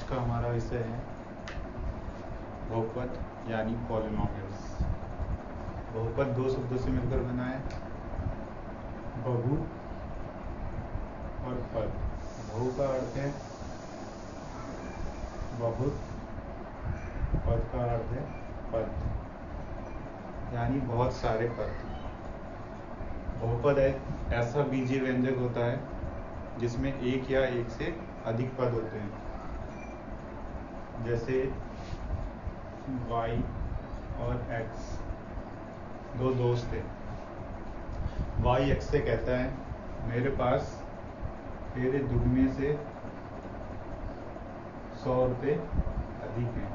आज का हमारा विषय है बहुपद यानी पॉलिनोमियल्स। बहुपद दो शब्दों से मिलकर बना है, बहु और पद। बहु का अर्थ है बहुत, पद का अर्थ है पद, यानी बहुत सारे पद। बहुपद एक ऐसा बीजीय व्यंजक होता है जिसमें एक या एक से अधिक पद होते हैं। जैसे y और x दो दोस्त हैं। y x से कहता है मेरे पास तेरे दुगने से 100 रुपये अधिक हैं।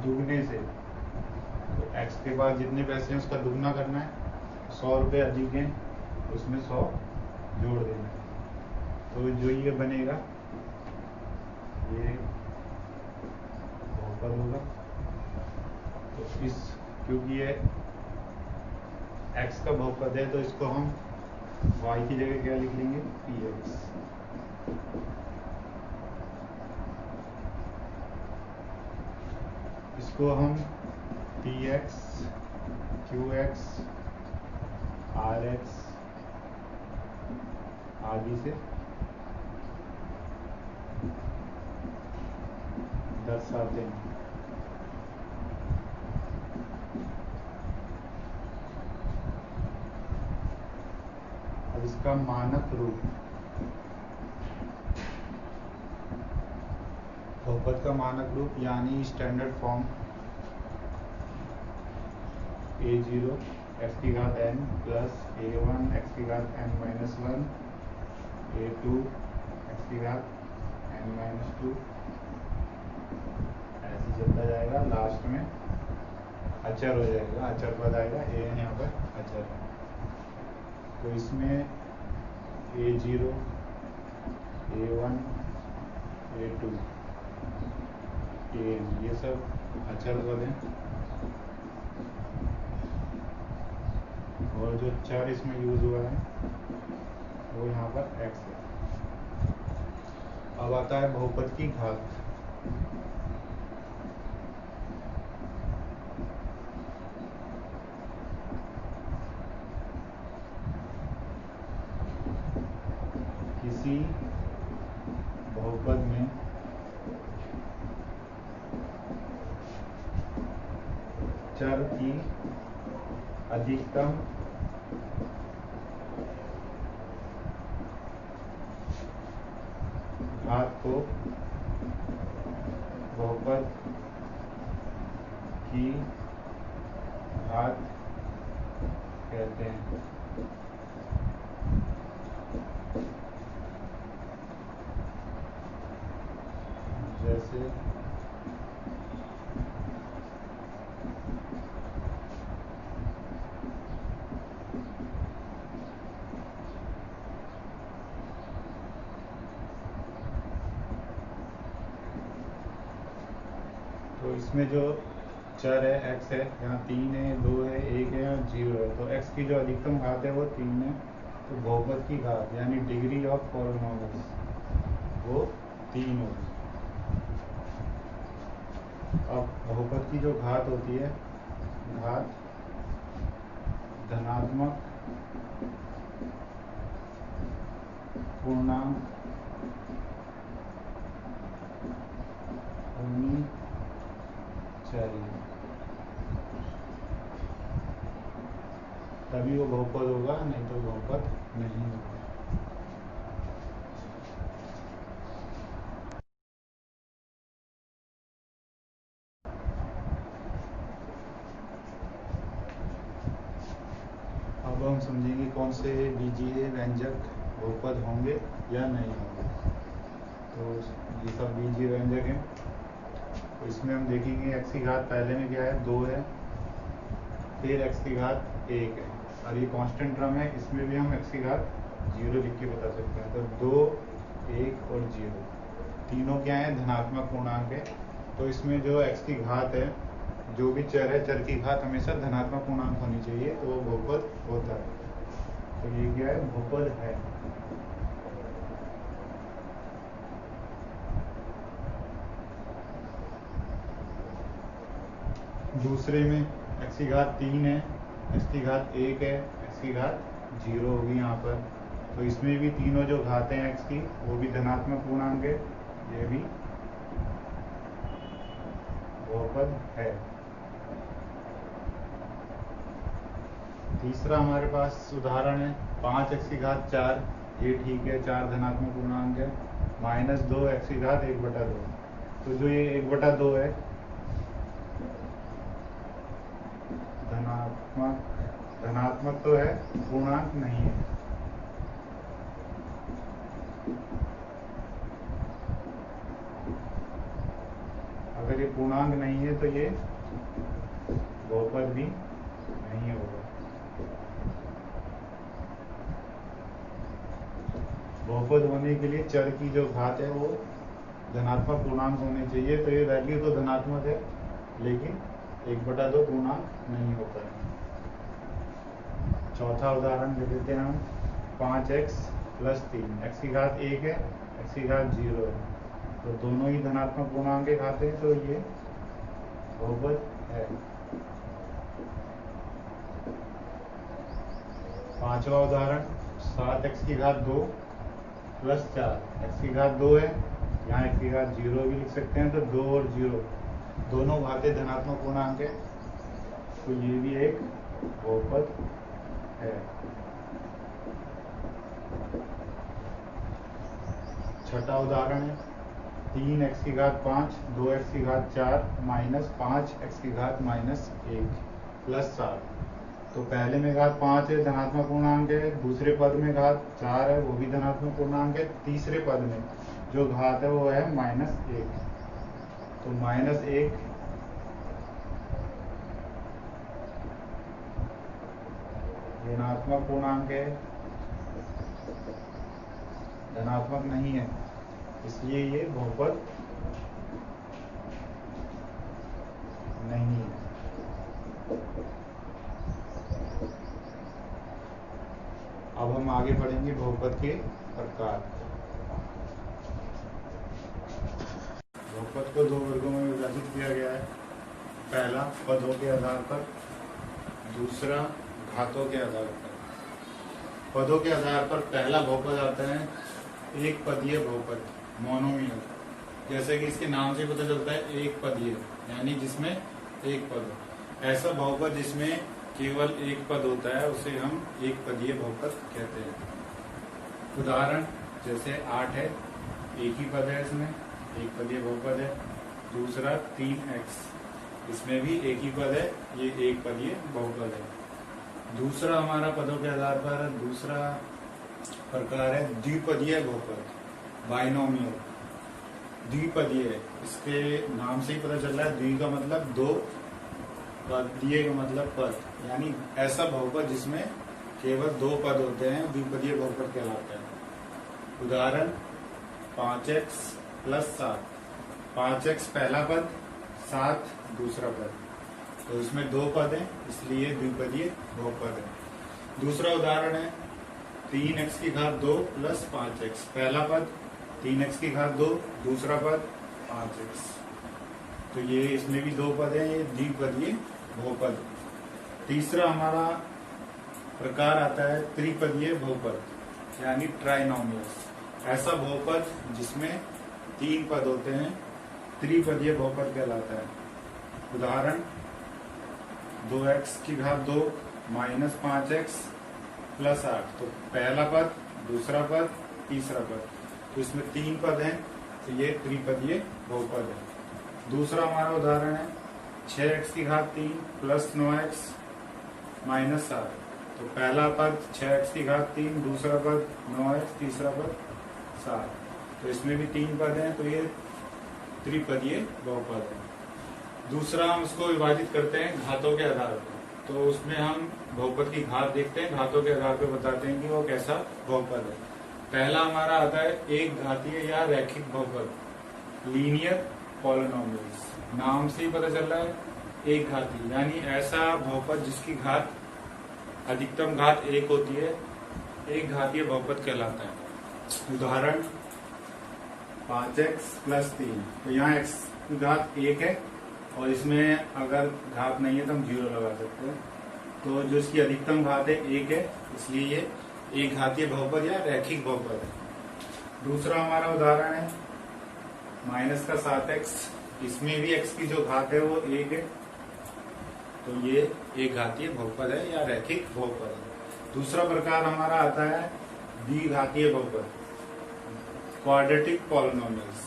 दुगने से, तो x के पास जितने पैसे हैं उसका दुगना करना है। 100 रुपये अधिक हैं, उसमें 100 जोड़ देना है। तो जो ये बनेगा ये बहुपद होगा। तो इस क्योंकि ये x का बहुपद है तो इसको हम y की जगह क्या लिख लेंगे, px। इसको हम px, qx, rx आदि से दर्शाते हैं। अब इसका मानक रूप, बहुपद का मानक रूप यानी स्टैंडर्ड फॉर्म a0 x की घात n प्लस a1 x की घात n माइनस 1 a2 x की घात n माइनस 2 ऐसे चलता जाएगा। लास्ट में अचर हो जाएगा, अचर पद आएगा। a n यहाँ पर अचर है, तो इसमें a0, a1, a2, an ये सब अचर पद हैं। और जो चर इसमें यूज हुआ है वो यहाँ पर x है। अब आता है बहुपद की घात। किसी बहुपद में चर की अधिकतम घात को बहुपद की घात कहते हैं। जैसे तो इसमें जो चर है x है, यहाँ 3 है, 2 है, 1 है और 0 है। तो x की जो अधिकतम घात है वो 3 है। तो बहुपद की घात यानी डिग्री ऑफ पॉलिनोमियल्स वो 3 होगी। अब बहुपद की जो घात होती है, घात धनात्मक पूर्णांक होनी चाहिए, तभी वो बहुपद होगा, नहीं तो बहुपद नहीं होगा। अब हम समझेंगे कौन से बीजीय व्यंजक बहुपद होंगे या नहीं होंगे। तो ये सब बीजीय व्यंजक हैं। तो इसमें हम देखेंगे x की घात पहले में क्या है, 2 है, फिर x की घात 1 है, और ये कांस्टेंट टर्म है। इसमें भी हम x की घात 0 लिख के बता सकते हैं। तो 2, 1 और 0 तीनों क्या है, धनात्मक पूर्णांक है। तो इसमें जो x की घात है, जो भी चर है, चर की घात हमेशा धनात्मक पूर्णांक होनी चाहिए, तो वो बहुपद होता है। तो ये क्या है, बहुपद है। दूसरे में x की घात 3 है, x की घात 1 है, x की घात 0 होगी यहाँ पर। तो इसमें भी तीनों जो घातें हैं x की वो भी धनात्मक पूर्णांक है, ये भी बहुपद है। तीसरा हमारे पास उदाहरण है 5x की घात 4, ये ठीक है, 4 धनात्मक पूर्णांक है, माइनस 2x की घात 1/2। तो जो ये 1/2 है धनात्मक तो है, पूर्णांक नहीं है। अगर ये पूर्णांक नहीं है तो ये बहुपद भी नहीं होगा। बहुपद होने के लिए चर की जो घात है वो धनात्मक पूर्णांक होने चाहिए। तो ये वैल्यू तो धनात्मक है, लेकिन 1/2 पूर्णांक नहीं होता है। चौथा उदाहरण ले लेते हैं हम 5x + 3, x की घात 1 है, x की घात 0 है, तो दोनों ही धनात्मक पूर्णांक के घाते हैं, तो ये बहुपद है। पांचवा उदाहरण 7x की घात 2 + 4, x की घात 2 है, यहाँ x की घात 0 भी लिख सकते हैं। तो 2 और 0 दोनों घातें धनात्मक पूर्णांक है, तो ये भी एक बहुपद है। छठा उदाहरण है 3x की घात 5, 2x की घात 4 माइनस 5x की घात -1 + 7। तो पहले में घात 5 है, धनात्मक पूर्णांक है, दूसरे पद में घात 4 है, वो भी धनात्मक पूर्णांक है, तीसरे पद में जो घात है वो है -1। तो -1 ऋणात्मक पूर्णांक है, धनात्मक नहीं है, इसलिए ये बहुपद नहीं है। अब हम आगे बढ़ेंगे बहुपद के प्रकार। बहुपद को 2 वर्गों में विभाजित किया गया है। पहला पदों के आधार पर, दूसरा घातों के आधार पर। पदों के आधार पर पहला बहुपद आता है एक पदीय बहुपद, मोनोमियल। जैसे कि इसके नाम से पता चलता है एक पदीय, यानी जिसमें एक पद हो। ऐसा बहुपद जिसमें केवल एक पद होता है उसे हम एक पदीय बहुपद कहते हैं। उदाहरण जैसे 8 है, एक ही पद है, इसमें एक पदीय बहुपद है। दूसरा 3x, इसमें भी एक ही पद है, ये एक पदीय बहुपद है। दूसरा हमारा पदों के आधार पर दूसरा प्रकार है द्विपदीय बहुपद, बाइनोमियल। द्विपदीय, इसके नाम से ही पता चल रहा है, द्वि का मतलब 2, पदीय का मतलब पद, यानी ऐसा बहुपद जिसमें केवल 2 पद होते हैं, द्विपदीय बहुपद कहलाता है। उदाहरण 5x + 7, 5x पहला पद, 7 दूसरा पद, तो इसमें 2 पद हैं, इसलिए द्विपदीय बहुपद है। दूसरा उदाहरण है 3x की घात 2 + 5x, पहला पद 3x की घात 2, दूसरा पद 5x, तो ये इसमें भी 2 पद हैं, ये द्विपदीय बहुपद। तीसरा हमारा प्रकार आता है त्रिपदीय बहुपद, यानी ट्राइनोमियल। ऐसा बहुपद जिसमें 3 पद होते हैं, त्रिपदीय बहुपद कहलाता है। उदाहरण 2x की घात 2 माइनस 5x + 8, तो पहला पद, दूसरा पद, तीसरा पद, तो इसमें 3 पद हैं, तो ये त्रिपदीय बहुपद है। दूसरा हमारा उदाहरण है 6x की घात 3 + 9x - 7, तो पहला पद 6x की घात 3, दूसरा पद 9x, तीसरा पद 7, तो इसमें भी 3 पद हैं, तो ये त्रिपदीय बहुपद है। दूसरा हम उसको विभाजित करते हैं घातों के आधार पर, तो उसमें हम बहुपद की घात देखते हैं, घातों के आधार पर बताते हैं कि वो कैसा बहुपद है। पहला हमारा आता है एक घातीय या रैखिक बहुपद, लीनियर पॉलिनोमियल्स। नाम से ही पता चल रहा है एक घातीय, यानी ऐसा बहुपद जिसकी घात अधिकतम घात 1 होती है, एक घातीय बहुपद कहलाता है। उदाहरण 5x + 3, तो यहाँ x की घात 1 है और इसमें अगर घात नहीं है तो हम 0 लगा सकते हैं। तो जो इसकी अधिकतम घात है 1 है, इसलिए ये एक घातीय बहुपद या रैखिक बहुपद है। दूसरा हमारा उदाहरण है माइनस का 7x, इसमें भी x की जो घात है वो 1 है, तो ये एक घातीय बहुपद है या रैखिक बहुपद है। दूसरा प्रकार हमारा आता है द्विघातीय बहुपद, क्वाड्रेटिक पॉलिनोमियल्स,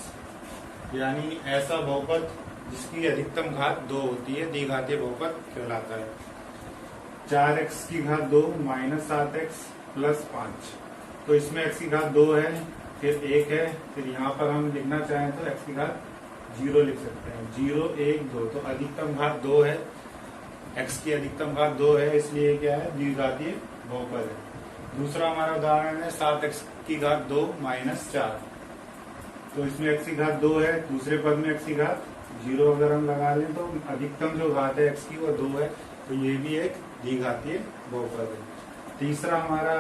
यानी ऐसा बहुपद जिसकी अधिकतम घात 2 होती है, द्विघातीय बहुपद कहलाता है। 4x की घात 2 माइनस 7x प्लस 5, तो इसमें x की घात 2 है, फिर 1 है, फिर यहाँ पर हम लिखना चाहें तो x की घात 0 लिख सकते हैं। 0 1 2, तो अधिकतम घात 2 है, x की अधिकतम घात 2 है, इसलिए क्या है, द्विघातीय बहुपद है। दूसरा हमारा उदाहरण है 7x की घात 2 माइनस 4, तो इसमें x की घात 2 है, दूसरे पद में x की घात 0 अगर हम लगा लें तो अधिकतम जो घात है x की वो 2 है, तो ये भी एक द्विघातीय बहुपद है। तीसरा हमारा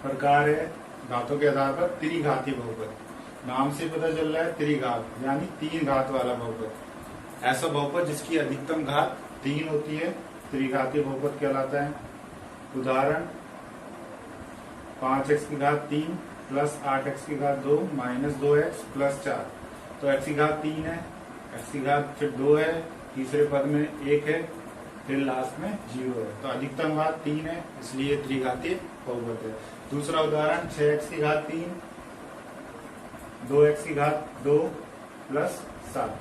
प्रकार है घातों के आधार पर त्रिघातीय बहुपद, नाम से पता चल रहा है त्रिघात, यानी 3 घात वाला बहुपद। ऐसा बहुपद जिसकी अधिकतम घात 3 होती है त्रिघातीय बहुपद कहलाता है। उदाहरण 5x की घात 3 प्लस 8x की घात 2 माइनस 2x प्लस 4, तो x की घात 3 है, x की घात फिर 2 है, तीसरे पद में 1 है, फिर लास्ट में 0 है, तो अधिकतम घात 3 है, इसलिए त्रिघातीय बहुपद है। दूसरा उदाहरण 6x की घात 3 2x की घात 2 प्लस 7,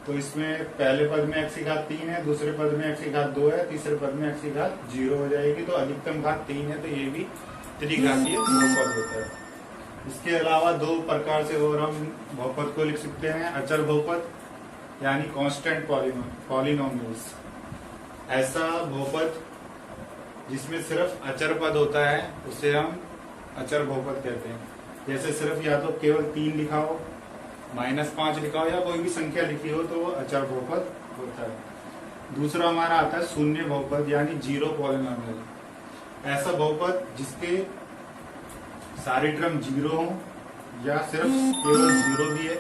तो इसमें पहले पद में x की घात 3 है, दूसरे पद में x की घात 2 है, तीसरे पद में x की घात 0 हो जाएगी, तो अधिकतम घात 3 है, तो ये भी त्रिघातीय बहुपद होता है। इसके अलावा 2 प्रकार से और हम बहुपद को लिख सकते हैं, अचर बहुपद यानी कांस्टेंट पॉलिनोमियल्स, ऐसा बहुपद जिसमें सिर्फ अचर पद होता है उसे हम अचर बहुपद कहते हैं। जैसे सिर्फ या तो केवल 3 लिखा हो, -5 लिखा हो, या कोई भी संख्या लिखी हो, तो वो अचर बहुपद होता है। दूसरा हमारा आता है शून्य बहुपद यानी जीरो पॉलिनोमियल, ऐसा बहुपद जिसके सारे टर्म 0 हो या सिर्फ केवल 0 भी है।